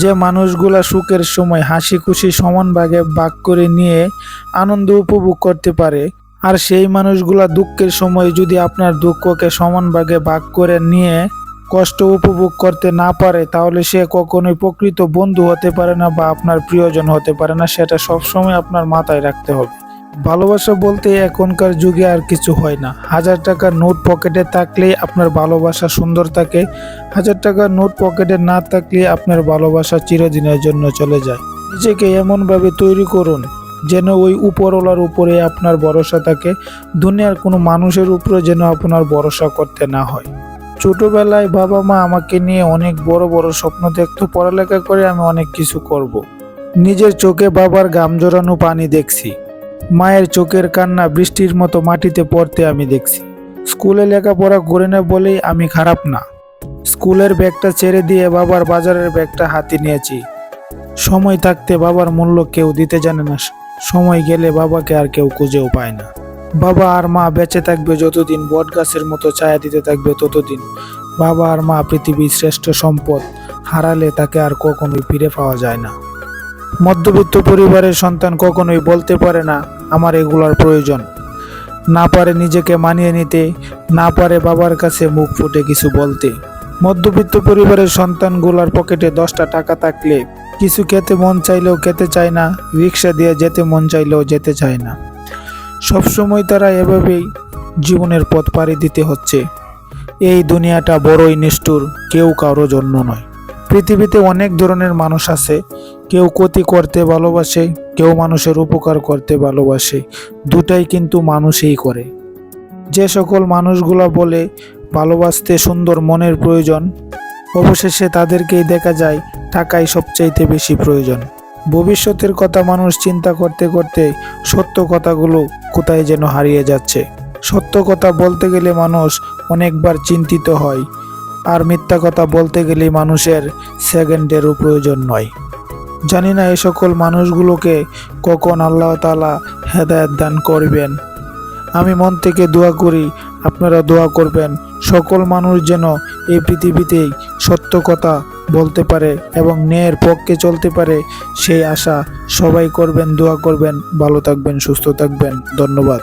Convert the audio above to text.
যে মানুষগুলা সুখের সময় হাসি খুশি সমান ভাগে ভাগ করে নিয়ে আনন্দ উপভোগ করতে পারে, আর সেই মানুষগুলা দুঃখের সময় যদি আপনার দুঃখকে সমান ভাগে ভাগ করে নিয়ে কষ্ট উপভোগ করতে না পারে, তাহলে সে কখনোই প্রকৃত বন্ধু হতে পারে না বা আপনার প্রিয়জন হতে পারে না। সেটা সবসময় আপনার মাথায় রাখতে হবে। ভালোবাসা বলতে এখনকার যুগে আর কিছু হয় না। 1000 টাকার নোট পকেটে থাকলেই আপনার ভালোবাসা সুন্দর থাকে, 1000 টাকার নোট পকেটে না থাকলে আপনার ভালোবাসা চিরদিনের জন্য চলে যায়। নিজেকে এমনভাবে তৈরি করুন যেন ওই উপরওয়ালার উপরে আপনার ভরসা থাকে, দুনিয়ার কোনো মানুষের উপরে যেন আপনার ভরসা করতে না হয়। ছোটবেলায় বাবা মা আমাকে নিয়ে অনেক বড় বড় স্বপ্ন দেখতো, পড়ালেখা করে আমি অনেক কিছু করব। নিজের চোখে বাবার ঘাম জড়ানো পানি দেখছি, মায়ের চোখের কান্না বৃষ্টির মতো মাটিতে পড়তে আমি দেখছি। স্কুলে লেখাপড়া করে না বলেই আমি খারাপ না, স্কুলের ব্যাগটা ছেড়ে দিয়ে বাবার বাজারের ব্যাগটা হাতে নিয়েছি। সময় থাকতে বাবার মূল্য কেউ দিতে জানে না, সময় গেলে বাবাকে আর কেউ খুঁজেও পায় না। বাবা আর মা বেঁচে থাকবে যতদিন, বট গাছের মতো ছায়া দিতে থাকবে ততদিন। বাবা আর মা পৃথিবীর শ্রেষ্ঠ সম্পদ, হারালে তাকে আর কখনোই ফিরে পাওয়া যায় না। মধ্যবিত্ত পরিবারের সন্তান কখনোই বলতে পারে না আমার এগুলার প্রয়োজন, না পারে নিজেকে মানিয়ে নিতে, না পারে বাবার কাছে মুখ ফুটে কিছু বলতে। মধ্যবিত্ত পরিবারের সন্তানগুলার পকেটে 10টা টাকা থাকলে কিছু খেতে মন চাইলেও খেতে চায় না, রিক্সা দিয়ে যেতে মন চাইলেও যেতে চায় না। সবসময় তারা এভাবেই জীবনের পথ পাড়ি দিতে হচ্ছে। এই দুনিয়াটা বড়ই নিষ্ঠুর, কেউ কারো জন্য নয়। পৃথিবীতে অনেক ধরনের মানুষ আছে, কেউ ক্ষতি করতে ভালোবাসে, কেউ মানুষের উপকার করতে ভালোবাসে, দুটাই কিন্তু মানুষই করে। যে সকল মানুষগুলা বলে ভালোবাসতে সুন্দর মনের প্রয়োজন, অবশেষে তাদেরকেই দেখা যায় টাকাই সবচাইতে বেশি প্রয়োজন। ভবিষ্যতের কথা মানুষ চিন্তা করতে করতে সত্য কথাগুলো কোথায় যেন হারিয়ে যাচ্ছে। সত্য কথা বলতে গেলে মানুষ অনেকবার চিন্তিত হয়, আর মিথ্যা কথা বলতে গেলে মানুষের সেকেন্ডেরও প্রয়োজন নয়। জানি না এই সকল মানুষগুলোকে কখন আল্লাহ তাআলা হেদায়েত দান করবেন। আমি মন থেকে দোয়া করি, আপনারা দোয়া করবেন সকল মানুষ যেন এই পৃথিবীতেই সত্য কথা বলতে পারে এবং ন্যায়ের পক্ষে চলতে পারে, সেই আশা সবাই করবেন, দোয়া করবেন। ভালো থাকবেন, সুস্থ থাকবেন। ধন্যবাদ।